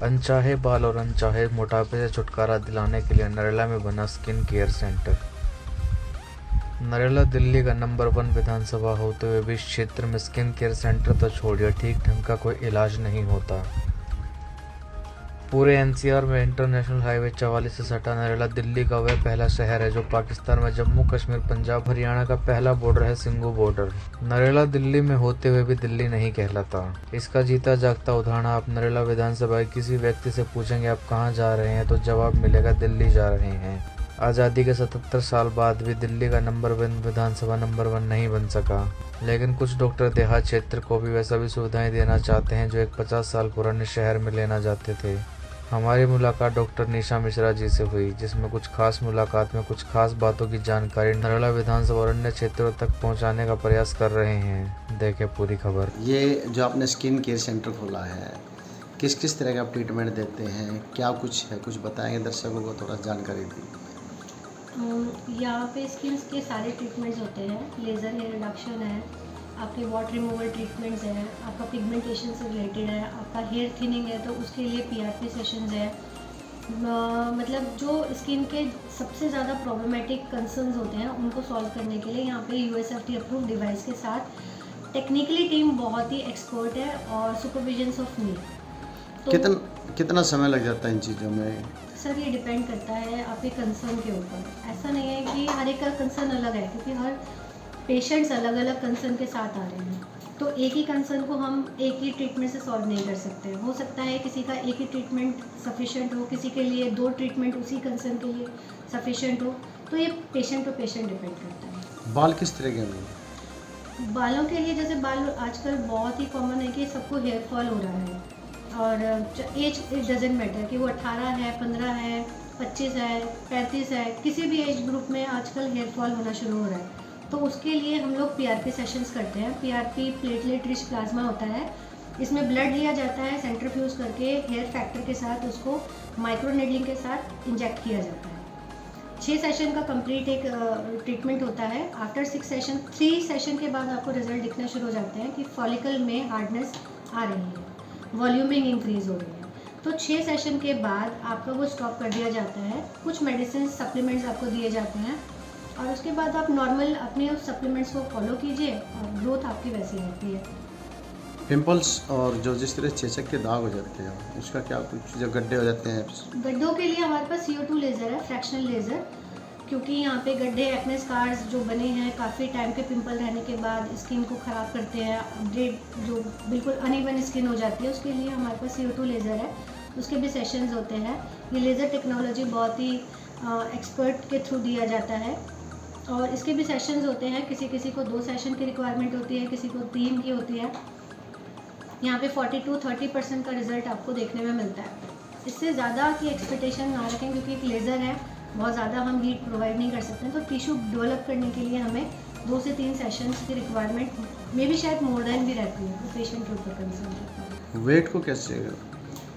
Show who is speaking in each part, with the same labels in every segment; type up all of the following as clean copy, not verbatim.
Speaker 1: अनचाहे बाल और अनचाहे मोटापे से छुटकारा दिलाने के लिए नरेला में बना skin care centre. Narela Delhi का नंबर 1 विधानसभा होते हुए भी इस क्षेत्र में स्किन केयर सेंटर तो छोड़िए, ठीक ढंग का कोई इलाज नहीं होता। पूरे एनसीआर में इंटरनेशनल हाईवे 44 से सटा नरेला दिल्ली का वह पहला शहर है जो पाकिस्तान में जम्मू कश्मीर, पंजाब, हरियाणा का पहला बॉर्डर है, सिंघू बॉर्डर। नरेला दिल्ली में होते हुए भी दिल्ली नहीं कहलाता। इसका जीता जागता उदाहरण आप नरेला विधानसभा के किसी व्यक्ति से पूछेंगे आप कहाँ जा रहे हैं, तो जवाब मिलेगा दिल्ली जा रहे हैं। आज़ादी के 77 साल बाद भी दिल्ली का नंबर 1 विधानसभा नंबर 1 नहीं बन सका, लेकिन कुछ डॉक्टर देहात क्षेत्र को भी वैसा भी सुविधाएं देना चाहते हैं जो एक 50 साल पुराने शहर में लेना चाहते थे। हमारी मुलाकात डॉक्टर निशा मिश्रा जी से हुई, जिसमें कुछ खास मुलाकात में कुछ खास बातों की जानकारी नरेला विधानसभा और अन्य क्षेत्रों तक पहुंचाने का प्रयास कर रहे हैं। देखें पूरी खबर।
Speaker 2: ये जो आपने स्किन केयर सेंटर खोला है, किस किस तरह का आप ट्रीटमेंट देते हैं, क्या कुछ है, कुछ बताएंगे दर्शकों को, थोड़ा जानकारी दी।
Speaker 3: यहाँ पे स्किन के सारे ट्रीटमेंट्स होते हैं। लेज़र हेयर रिडक्शन है, आपके वाटर रिमूवल ट्रीटमेंट्स हैं, आपका पिगमेंटेशन से रिलेटेड है, आपका हेयर थिनिंग है तो उसके लिए पीआरपी सेशंस है। मतलब जो स्किन के सबसे ज़्यादा प्रॉब्लमेटिक कंसर्न्स होते हैं उनको सॉल्व करने के लिए यहाँ पे यूएसएफडी अप्रूव्ड डिवाइस के साथ टेक्निकली टीम बहुत ही एक्सपर्ट है और सुपरविजन्स ऑफ मी। तो
Speaker 2: कितना समय लग जाता है इन चीज़ों में?
Speaker 3: सर ये डिपेंड करता है आपके कंसर्न के ऊपर। ऐसा नहीं है कि हर एक का कंसर्न अलग है, क्योंकि हर पेशेंट्स अलग अलग कंसर्न के साथ आ रहे हैं, तो एक ही कंसर्न को हम एक ही ट्रीटमेंट से सॉल्व नहीं कर सकते। हो सकता है किसी का एक ही ट्रीटमेंट सफिशेंट हो, किसी के लिए 2 ट्रीटमेंट उसी कंसर्न के लिए सफिशेंट हो, तो ये पेशेंट टू पेशेंट डिपेंड करता है।
Speaker 2: बाल किस तरह के हैं?
Speaker 3: बालों के लिए जैसे बाल आजकल बहुत ही कॉमन है कि सबको हेयर फॉल हो रहा है, और एज इट डजेंट मैटर कि वो 18 है, 15 है, 25 है, 35 है, किसी भी एज ग्रुप में आजकल हेयर फॉल होना शुरू हो रहा है। तो उसके लिए हम लोग पीआरपी सेशंस करते हैं। पीआरपी प्लेटलेट रिच प्लाज्मा होता है, इसमें ब्लड लिया जाता है, सेंट्रीफ्यूज करके हेयर फैक्टर के साथ उसको माइक्रोनेडलिंग के साथ इंजेक्ट किया जाता है। 6 सेशन का कंप्लीट एक ट्रीटमेंट होता है। आफ्टर 3 सेशन के बाद आपको रिजल्ट दिखना शुरू हो जाते हैं कि फॉलिकल में हार्डनेस आ रही है, वॉल्यूमिंग इंक्रीज हो रही है। तो 6 सेशन के बाद आपका वो स्टॉप कर दिया जाता है। कुछ मेडिसिन सप्लीमेंट्स आपको दिए जाते हैं और उसके बाद आप नॉर्मल अपने उस सप्लीमेंट्स को फॉलो कीजिए और ग्रोथ आपकी वैसी रहती है।
Speaker 2: पिंपल्स और जो जिस तरह चेचक के दाग हो जाते हैं उसका क्या कुछ, जो गड्ढे हो जाते हैं?
Speaker 3: गड्ढों के लिए हमारे पास CO2 लेज़र है, फ्रैक्शनल लेज़र, क्योंकि यहाँ पे गड्ढे, एक्ने स्कार्स जो बने हैं काफ़ी टाइम के पिंपल रहने के बाद स्किन को ख़राब करते हैं, अपडेट जो बिल्कुल अनइवन स्किन हो जाती है, उसके लिए हमारे पास CO2 लेज़र है, उसके भी सेशंस होते हैं। ये लेज़र टेक्नोलॉजी बहुत ही एक्सपर्ट के थ्रू दिया जाता है और इसके भी सेशंस होते हैं। किसी किसी को 2 सेशन की रिक्वायरमेंट होती है, किसी को 3 की होती है। यहाँ पे 40-30% का रिजल्ट आपको देखने में मिलता है। इससे ज़्यादा की एक्सपेक्टेशन ना रखें, क्योंकि एक लेज़र है, बहुत ज़्यादा हम हीट प्रोवाइड नहीं कर सकते, तो टिश्यू डेवलप करने के लिए हमें 2 से 3 सेशंस की रिक्वायरमेंट में भी शायद मोर देन भी रहती है, तो पेशेंट के ऊपर कंसर्न करता है।
Speaker 2: वेट को कैसे?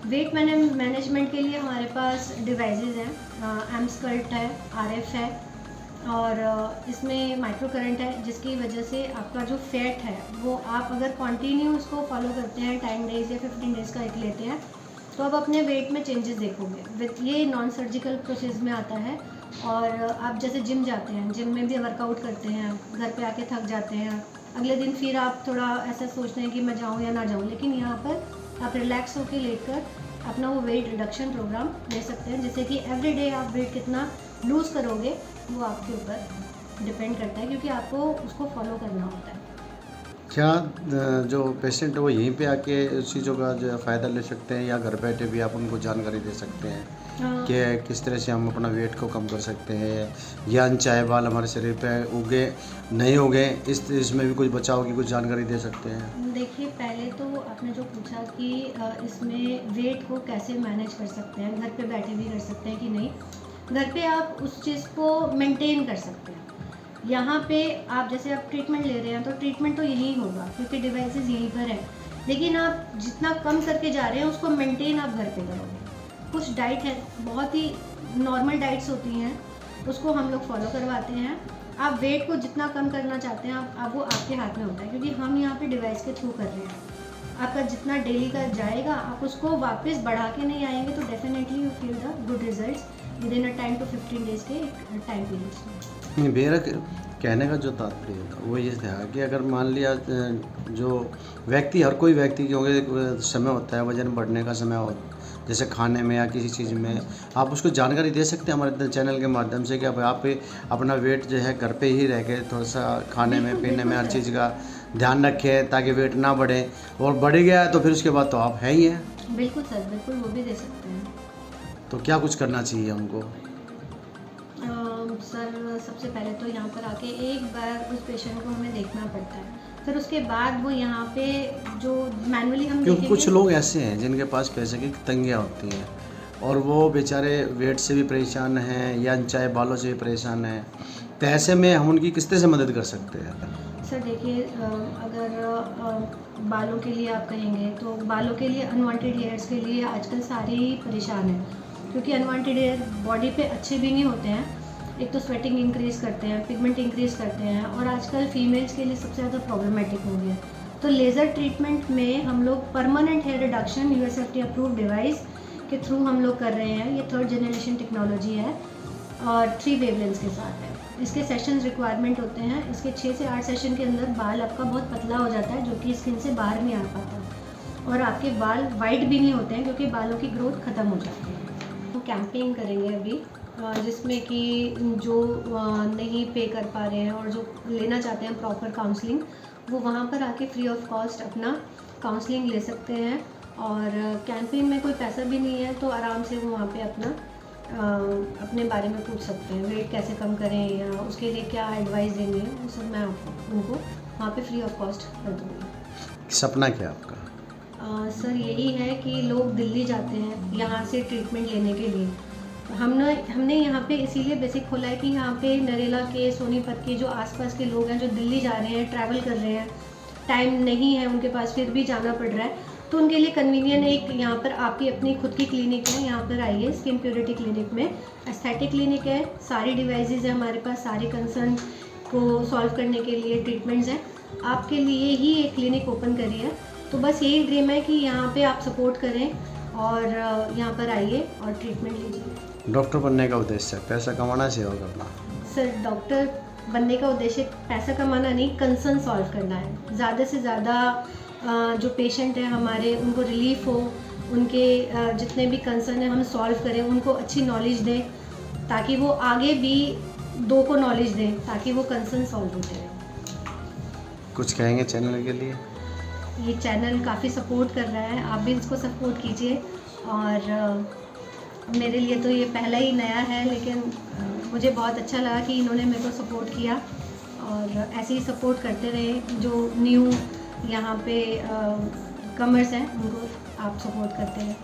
Speaker 3: वेट मैनेजमेंट के लिए हमारे पास डिवाइसेस हैं, एमस्कल्ट है, RF है और इसमें माइक्रो करंट है, जिसकी वजह से आपका जो फैट है वो आप अगर कंटिन्यू उसको फॉलो करते हैं 10 डेज़ या 15 डेज़ का एक लेते हैं, तो आप अपने वेट में चेंजेस देखोगे। विथ ये नॉन सर्जिकल प्रोसेस में आता है। और आप जैसे जिम जाते हैं, जिम में भी वर्कआउट करते हैं, घर पे आके थक जाते हैं, अगले दिन फिर आप थोड़ा ऐसा सोचते हैं कि मैं जाऊँ या ना जाऊँ, लेकिन यहाँ पर आप रिलैक्स होकर लेकर अपना वो वेट रिडक्शन प्रोग्राम ले सकते हैं, जिससे कि एवरीडे आप वेट कितना लूज़ करोगे वो आपके ऊपर डिपेंड करता है, क्योंकि आपको उसको फॉलो करना होता है।
Speaker 2: क्या जो पेशेंट है वो यहीं पे आके उस चीज़ों का जो फ़ायदा ले सकते हैं, या घर बैठे भी आप उनको जानकारी दे सकते हैं कि किस तरह से हम अपना वेट को कम कर सकते हैं, या अनचाहे बाल हमारे शरीर पे उगे नहीं उगे, इसमें भी कुछ बचाव की कुछ जानकारी दे सकते हैं?
Speaker 3: देखिए, पहले तो आपने जो पूछा कि इसमें वेट को कैसे मैनेज कर सकते हैं, घर पे बैठे भी कर सकते हैं कि नहीं, घर पे आप उस चीज़ को मेंटेन कर सकते हैं। यहाँ पे आप जैसे आप ट्रीटमेंट ले रहे हैं तो ट्रीटमेंट तो यहीं होगा, क्योंकि डिवाइसेस यहीं पर है, लेकिन आप जितना कम करके जा रहे हैं उसको मेंटेन आप घर पे करोगे। कुछ डाइट है, बहुत ही नॉर्मल डाइट्स होती हैं, उसको हम लोग फॉलो करवाते हैं। आप वेट को जितना कम करना चाहते हैं आप वो आपके हाथ में होता है, क्योंकि हम यहाँ पे डिवाइस के थ्रू कर रहे हैं। आपका जितना डेली का जाएगा आप उसको वापस बढ़ा के नहीं आएंगे तो definitely you feel the good results with in a 10 to 15 days के टाइम पीरियड में।
Speaker 2: मेरा कहने का जो तात्पर्य था वो ये था कि अगर मान लिया जो व्यक्ति, हर कोई व्यक्ति क्योंकि समय होता है, वजन बढ़ने का समय होता है, जैसे खाने में या किसी चीज़ में, आप उसको जानकारी दे सकते हैं हमारे चैनल के माध्यम से कि आप अपना वेट जो है घर पे ही रह के थोड़ा सा खाने में पीने में हर चीज़ का ध्यान रखें ताकि वेट ना बढ़े, और बढ़ गया है तो फिर उसके बाद तो आप है ही हैं।
Speaker 3: बिल्कुल सर, बिल्कुल वो भी दे सकते हैं।
Speaker 2: तो क्या कुछ करना चाहिए हमको?
Speaker 3: सर सबसे पहले तो यहाँ पर आके एक बार उस पेशेंट को हमें देखना पड़ता है, फिर उसके बाद वो यहाँ पे जो मैनुअली हम
Speaker 2: क्योंकि
Speaker 3: देखेंगे।
Speaker 2: कुछ लोग ऐसे हैं जिनके पास पैसे की तंगियाँ होती हैं और वो बेचारे वेट से भी परेशान हैं या चाहे बालों से भी परेशान हैं, तो ऐसे में हम उनकी किस तरह से मदद कर सकते हैं?
Speaker 3: सर देखिए, अगर बालों के लिए आप कहेंगे तो बालों के लिए अनवांटेड हेयर्स के लिए आजकल सारे ही परेशान हैं, क्योंकि अनवांटेड हेयर बॉडी पे अच्छे भी नहीं होते हैं। एक तो स्वेटिंग इंक्रीज़ करते हैं, पिगमेंट इंक्रीज़ करते हैं, और आजकल फीमेल्स के लिए सबसे ज़्यादा प्रॉब्लमेटिक हो गया है। तो लेज़र ट्रीटमेंट में हम लोग permanent hair reduction USFDA approved device के थ्रू हम लोग कर रहे हैं। ये 3rd जनरेशन टेक्नोलॉजी है और 3 वेवलेंथ्स के साथ है। इसके सेशंस रिक्वायरमेंट होते हैं, इसके 6 से 8 सेशन के अंदर बाल आपका बहुत पतला हो जाता है जो कि स्किन से बाहर नहीं आ पाता, और आपके बाल वाइट भी नहीं होते हैं क्योंकि बालों की ग्रोथ ख़त्म हो जाती है। तो कैंपेन करेंगे अभी जिसमें कि जो नहीं पे कर पा रहे हैं और जो लेना चाहते हैं प्रॉपर काउंसलिंग, वो वहाँ पर आके फ्री ऑफ कॉस्ट अपना काउंसलिंग ले सकते हैं। और कैंपेन में कोई पैसा भी नहीं है, तो आराम से वो वहाँ पे अपना अपने बारे में पूछ सकते हैं, वेट कैसे कम करें या उसके लिए क्या एडवाइस देंगे, वो सब मैं उनको वहाँ पे फ्री ऑफ कॉस्ट कर दूँगी।
Speaker 2: सपना क्या आपका?
Speaker 3: सर यही है कि लोग दिल्ली जाते हैं यहाँ से ट्रीटमेंट लेने के लिए। हमने यहाँ पे इसीलिए बेसिक खोला है कि यहाँ पे नरेला के, सोनीपत के जो आसपास के लोग हैं जो दिल्ली जा रहे हैं, ट्रैवल कर रहे हैं, टाइम नहीं है उनके पास फिर भी जाना पड़ रहा है, तो उनके लिए कन्वीनियंट एक यहाँ पर आपकी अपनी खुद की क्लिनिक है। यहाँ पर आइए, स्किन प्योरिटी क्लिनिक में एस्थेटिक क्लिनिक है, सारी डिवाइसेस है हमारे पास, सारे कंसर्न को सॉल्व करने के लिए ट्रीटमेंट्स हैं। आपके लिए ही एक क्लिनिक ओपन करी है, तो बस यही ड्रीम है कि यहाँ पे आप सपोर्ट करें और यहाँ पर आइए और ट्रीटमेंट लीजिए।
Speaker 2: डॉक्टर बनने का उद्देश्य पैसा कमाना, सेवा करना?
Speaker 3: सर डॉक्टर बनने का उद्देश्य पैसा कमाना नहीं, कंसर्न सॉल्व करना है। ज़्यादा से ज़्यादा जो पेशेंट है हमारे, उनको रिलीफ हो, उनके जितने भी कंसर्न है हम सॉल्व करें, उनको अच्छी नॉलेज दें ताकि वो आगे भी 2 को नॉलेज दें ताकि वो कंसर्न सॉल्व होते रहें।
Speaker 2: कुछ कहेंगे चैनल के लिए?
Speaker 3: ये चैनल काफ़ी सपोर्ट कर रहा है, आप भी इसको सपोर्ट कीजिए। और मेरे लिए तो ये पहला ही नया है, लेकिन मुझे बहुत अच्छा लगा कि इन्होंने मेरे को सपोर्ट किया, और ऐसे ही सपोर्ट करते रहे। जो न्यू यहाँ पे कमर्स हैं उनको आप सपोर्ट करते हैं।